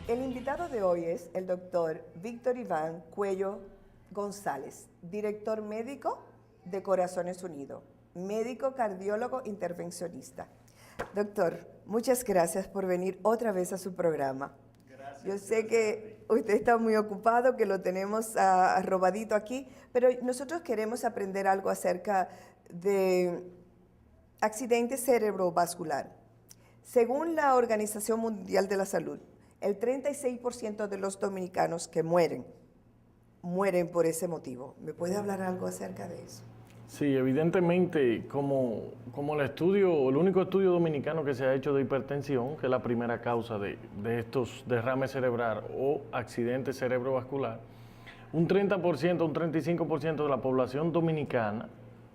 El invitado de hoy es el doctor Víctor Iván Cuello González, director médico de Corazones Unidos, médico cardiólogo intervencionista. Doctor, muchas gracias por venir otra vez a su programa. Gracias. Yo sé que usted está muy ocupado, que lo tenemos arrobadito aquí, pero nosotros queremos aprender algo acerca de accidente cerebrovascular. Según la Organización Mundial de la Salud, el 36% de los dominicanos que mueren por ese motivo. ¿Me puede hablar algo acerca de eso? Sí, evidentemente, como el único estudio dominicano que se ha hecho de hipertensión, que es la primera causa de estos derrames cerebral o accidente cerebrovascular, un 30%, un 35% de la población dominicana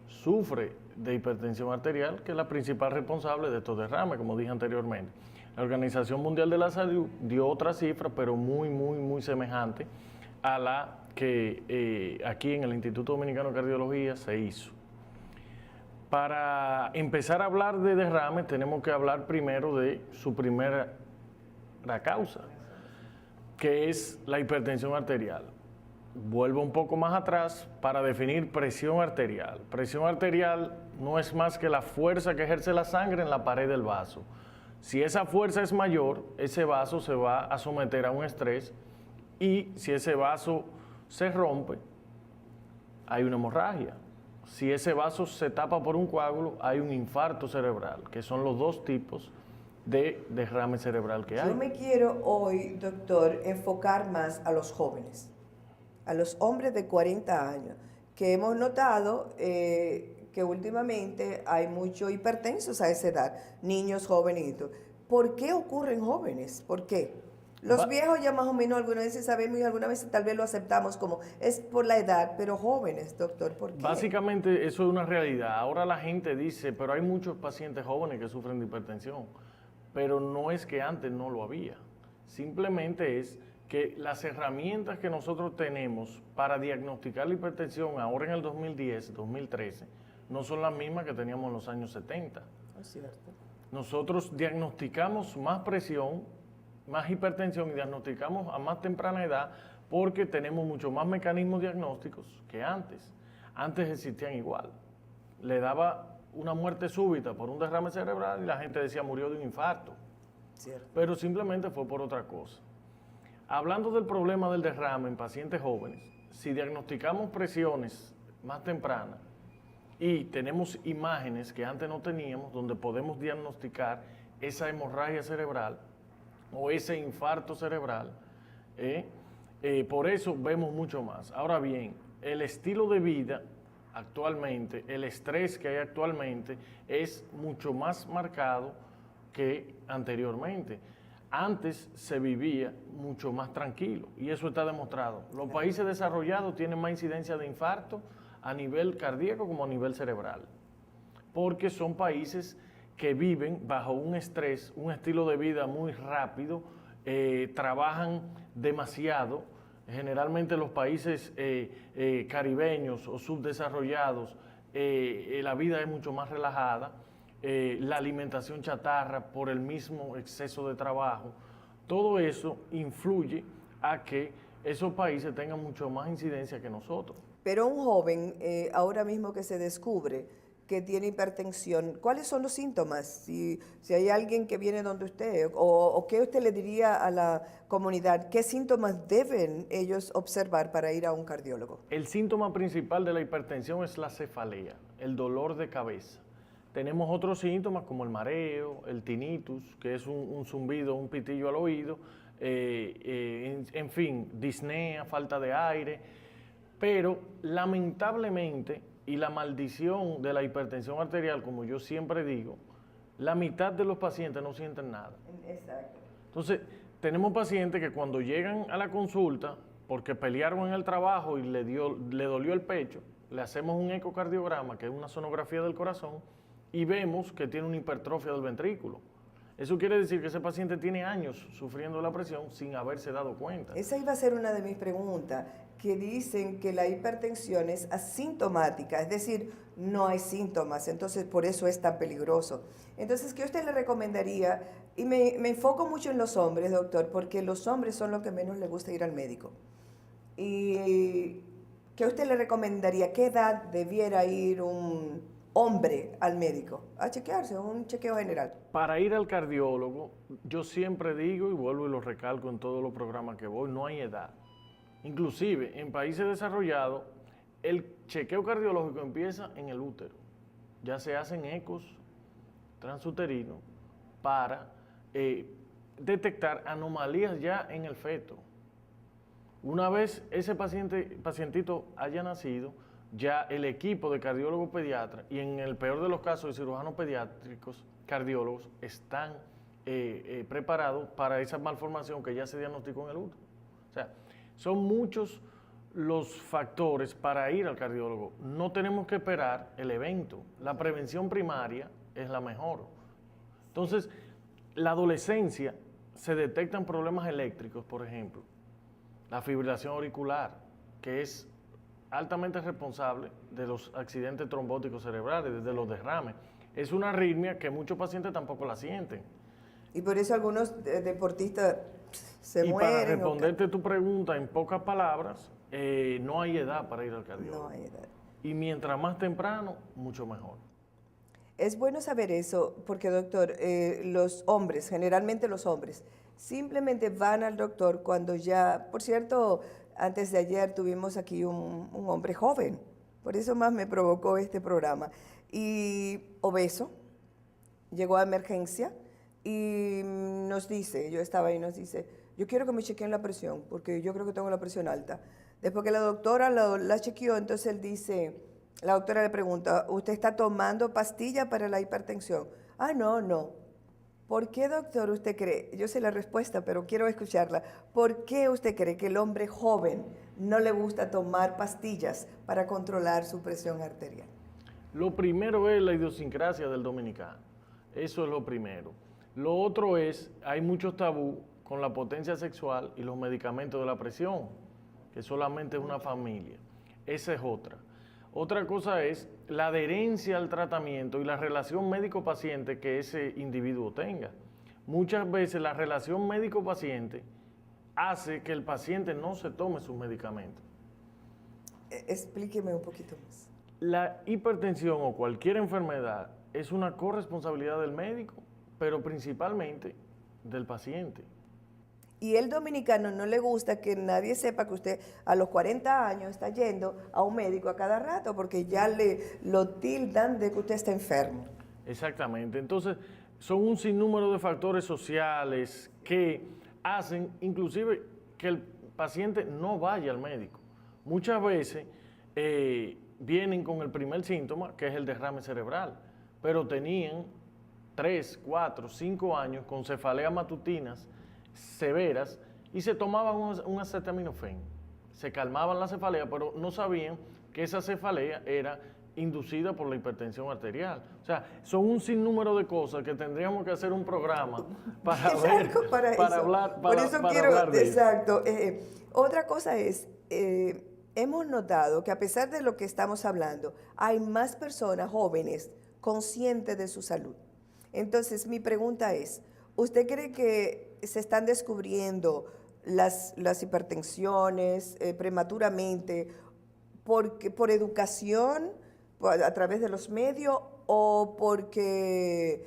sufre de hipertensión arterial, que es la principal responsable de estos derrames, como dije anteriormente. La Organización Mundial de la Salud dio otra cifra, pero muy semejante a la que aquí en el Instituto Dominicano de Cardiología se hizo. Para empezar a hablar de derrames, tenemos que hablar primero de su primera causa, que es la hipertensión arterial. Vuelvo un poco más atrás para definir presión arterial. Presión arterial no es más que la fuerza que ejerce la sangre en la pared del vaso. Si esa fuerza es mayor, ese vaso se va a someter a un estrés, y si ese vaso se rompe, hay una hemorragia. Si ese vaso se tapa por un coágulo, hay un infarto cerebral, que son los dos tipos de derrame cerebral que hay. Yo me quiero hoy, doctor, enfocar más a los jóvenes, a los hombres de 40 años, que hemos notado que últimamente hay muchos hipertensos a esa edad, niños, jovenitos. ¿Por qué ocurren jóvenes? ¿Por qué? Los viejos ya más o menos algunas veces sabemos y algunas veces tal vez lo aceptamos como es por la edad, pero jóvenes, doctor, ¿por qué? Básicamente eso es una realidad. Ahora la gente dice, pero hay muchos pacientes jóvenes que sufren de hipertensión, pero no es que antes no lo había. Simplemente es que las herramientas que nosotros tenemos para diagnosticar la hipertensión ahora en el 2010, 2013, no son las mismas que teníamos en los años 70. Es cierto. Nosotros diagnosticamos más presión, más hipertensión y diagnosticamos a más temprana edad porque tenemos mucho más mecanismos diagnósticos que antes. Antes existían igual. Le daba una muerte súbita por un derrame cerebral y la gente decía murió de un infarto. Cierto. Pero simplemente fue por otra cosa. Hablando del problema del derrame en pacientes jóvenes, si diagnosticamos presiones más tempranas y tenemos imágenes que antes no teníamos, donde podemos diagnosticar esa hemorragia cerebral o ese infarto cerebral, por eso vemos mucho más. Ahora bien, el estilo de vida actualmente, el estrés que hay actualmente es mucho más marcado que anteriormente. Antes se vivía mucho más tranquilo y eso está demostrado. Los países desarrollados tienen más incidencia de infarto a nivel cardíaco como a nivel cerebral, porque son países que viven bajo un estrés, un estilo de vida muy rápido, trabajan demasiado. Generalmente los países caribeños o subdesarrollados, la vida es mucho más relajada, la alimentación chatarra por el mismo exceso de trabajo. Todo eso influye a que esos países tengan mucho más incidencia que nosotros. Pero un joven, ahora mismo que se descubre que tiene hipertensión, ¿cuáles son los síntomas? Si hay alguien que viene donde usted, o qué usted le diría a la comunidad, ¿qué síntomas deben ellos observar para ir a un cardiólogo? El síntoma principal de la hipertensión es la cefalea, el dolor de cabeza. Tenemos otros síntomas como el mareo, el tinnitus, que es un zumbido, un pitillo al oído, en fin, disnea, falta de aire, pero lamentablemente, y la maldición de la hipertensión arterial, como yo siempre digo, la mitad de los pacientes no sienten nada. Exacto. Entonces, tenemos pacientes que cuando llegan a la consulta, porque pelearon en el trabajo y le dolió el pecho, le hacemos un ecocardiograma, que es una sonografía del corazón, y vemos que tiene una hipertrofia del ventrículo. Eso quiere decir que ese paciente tiene años sufriendo la presión sin haberse dado cuenta. Esa iba a ser una de mis preguntas, que dicen que la hipertensión es asintomática, es decir, no hay síntomas, entonces por eso es tan peligroso. Entonces, ¿qué usted le recomendaría? Y me enfoco mucho en los hombres, doctor, porque los hombres son los que menos les gusta ir al médico. ¿Y qué usted le recomendaría? ¿Qué edad debiera ir un hombre al médico a chequearse, un chequeo general? Para ir al cardiólogo, yo siempre digo y vuelvo y lo recalco en todos los programas que voy, no hay edad. Inclusive en países desarrollados, el chequeo cardiológico empieza en el útero. Ya se hacen ecos transuterinos para detectar anomalías ya en el feto. Una vez ese pacientito haya nacido, ya el equipo de cardiólogos pediatras y en el peor de los casos de cirujanos pediátricos, cardiólogos, están preparados para esa malformación que ya se diagnosticó en el útero. O sea, son muchos los factores para ir al cardiólogo. No tenemos que esperar el evento. La prevención primaria es la mejor. Entonces, la adolescencia se detectan problemas eléctricos, por ejemplo, la fibrilación auricular, que es altamente responsable de los accidentes trombóticos cerebrales, de los derrames. Es una arritmia que muchos pacientes tampoco la sienten. Y por eso algunos deportistas se y mueren. Para responderte tu pregunta en pocas palabras, no hay edad para ir al cardiólogo. No hay edad. Y mientras más temprano, mucho mejor. Es bueno saber eso, porque doctor, los hombres, generalmente los hombres, simplemente van al doctor cuando ya, por cierto, antes de ayer tuvimos aquí un hombre joven, por eso más me provocó este programa, y obeso, llegó a emergencia y nos dice, yo estaba ahí, nos dice, yo quiero que me chequeen la presión, porque yo creo que tengo la presión alta. Después que la doctora la chequeó, entonces él dice, la doctora le pregunta, ¿usted está tomando pastillas para la hipertensión? Ah, no. ¿Por qué, doctor, usted cree? Yo sé la respuesta, pero quiero escucharla. ¿Por qué usted cree que el hombre joven no le gusta tomar pastillas para controlar su presión arterial? Lo primero es la idiosincrasia del dominicano. Eso es lo primero. Lo otro es, hay muchos tabú con la potencia sexual y los medicamentos de la presión, que solamente es una familia. Esa es otra. Otra cosa es la adherencia al tratamiento y la relación médico-paciente que ese individuo tenga. Muchas veces la relación médico-paciente hace que el paciente no se tome sus medicamentos. Explíqueme un poquito más. La hipertensión o cualquier enfermedad es una corresponsabilidad del médico, pero principalmente del paciente. Y el dominicano no le gusta que nadie sepa que usted a los 40 años está yendo a un médico a cada rato porque ya lo tildan de que usted está enfermo. Exactamente. Entonces, son un sinnúmero de factores sociales que hacen inclusive que el paciente no vaya al médico. Muchas veces vienen con el primer síntoma, que es el derrame cerebral, pero tenían 3, 4, 5 años con cefaleas matutinas severas y se tomaban un acetaminofén. Se calmaban la cefalea, pero no sabían que esa cefalea era inducida por la hipertensión arterial. O sea, son un sinnúmero de cosas que tendríamos que hacer un programa para ver, para hablar, por eso quiero, hablar de exacto. Otra cosa es, hemos notado que a pesar de lo que estamos hablando, hay más personas jóvenes conscientes de su salud. Entonces, mi pregunta es, ¿usted cree que se están descubriendo las hipertensiones prematuramente por educación, a través de los medios, o porque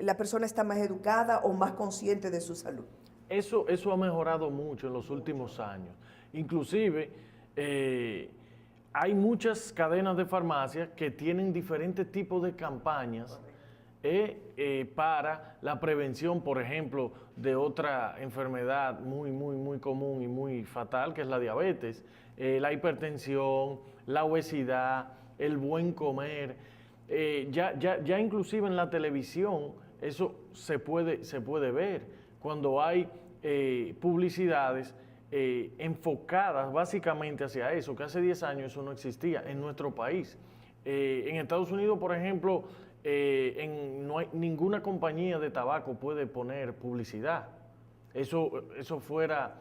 la persona está más educada o más consciente de su salud? Eso ha mejorado mucho en los últimos años. Inclusive, hay muchas cadenas de farmacias que tienen diferentes tipos de campañas para la prevención, por ejemplo, de otra enfermedad muy común y muy fatal, que es la diabetes, la hipertensión, la obesidad, el buen comer. Ya inclusive en la televisión eso se puede ver, cuando hay publicidades enfocadas básicamente hacia eso, que hace 10 años eso no existía en nuestro país. En Estados Unidos, por ejemplo, no hay, ninguna compañía de tabaco puede poner publicidad. Eso fuera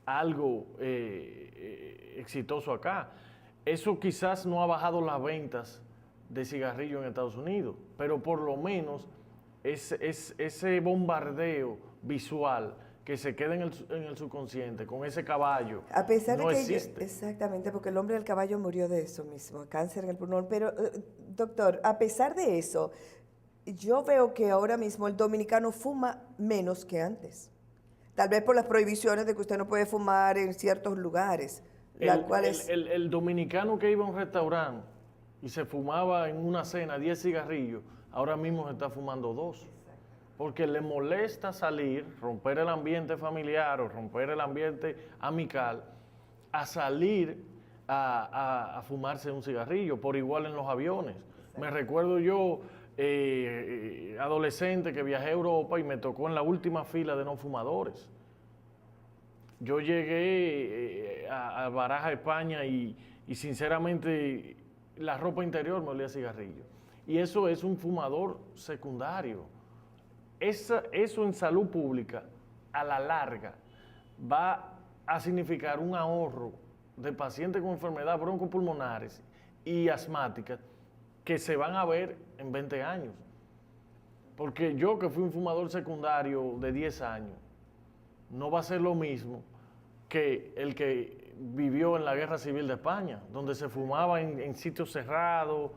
algo exitoso acá. Eso quizás no ha bajado las ventas de cigarrillos en Estados Unidos, pero por lo menos ese bombardeo visual que se queda en el subconsciente con ese caballo a pesar no de que existe. exactamente, porque el hombre del caballo murió de eso mismo, cáncer en el pulmón. Pero, doctor, a pesar de eso, yo veo que ahora mismo el dominicano fuma menos que antes. Tal vez por las prohibiciones de que usted no puede fumar en ciertos lugares, El dominicano que iba a un restaurante y se fumaba en una cena 10 cigarrillos, ahora mismo se está fumando 2. Porque le molesta salir, romper el ambiente familiar o romper el ambiente amical, a salir a fumarse un cigarrillo, por igual en los aviones. Me recuerdo yo, adolescente, que viajé a Europa y me tocó en la última fila de no fumadores. Yo llegué a Baraja, España, y sinceramente la ropa interior me olía a cigarrillo. Y eso es un fumador secundario. Eso en salud pública, a la larga, va a significar un ahorro de pacientes con enfermedades broncopulmonares y asmáticas que se van a ver en 20 años. Porque yo, que fui un fumador secundario de 10 años, no va a ser lo mismo que el que vivió en la Guerra Civil de España, donde se fumaba en sitios cerrados,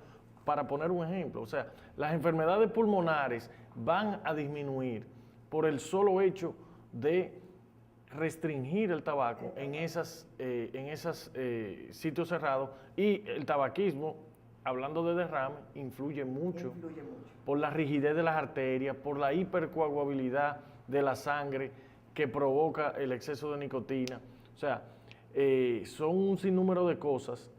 para poner un ejemplo. O sea, las enfermedades pulmonares van a disminuir por el solo hecho de restringir el tabaco en esos sitios cerrados, y el tabaquismo, hablando de derrame, influye mucho por la rigidez de las arterias, por la hipercoagulabilidad de la sangre que provoca el exceso de nicotina. O sea, son un sinnúmero de cosas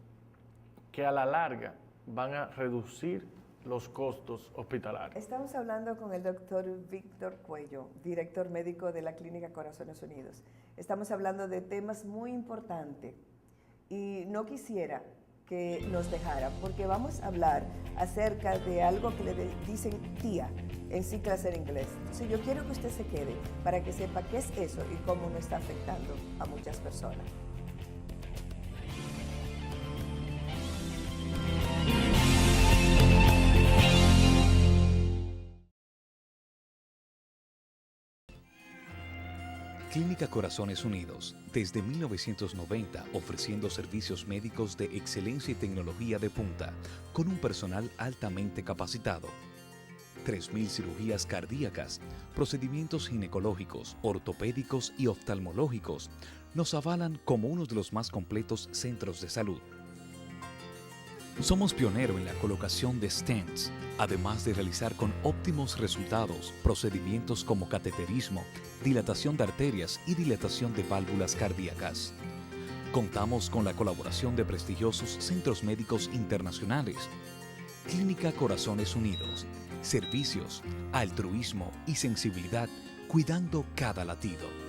que a la larga van a reducir los costos hospitalarios. Estamos hablando con el doctor Víctor Cuello, director médico de la Clínica Corazones Unidos. Estamos hablando de temas muy importantes y no quisiera que nos dejara, porque vamos a hablar acerca de algo que le dicen tía en ciclas en inglés. Entonces yo quiero que usted se quede para que sepa qué es eso y cómo nos está afectando a muchas personas. Clínica Corazones Unidos, desde 1990 ofreciendo servicios médicos de excelencia y tecnología de punta, con un personal altamente capacitado. 3.000 cirugías cardíacas, procedimientos ginecológicos, ortopédicos y oftalmológicos nos avalan como uno de los más completos centros de salud. Somos pioneros en la colocación de stents, además de realizar con óptimos resultados procedimientos como cateterismo, dilatación de arterias y dilatación de válvulas cardíacas. Contamos con la colaboración de prestigiosos centros médicos internacionales. Clínica Corazones Unidos, servicios, altruismo y sensibilidad, cuidando cada latido.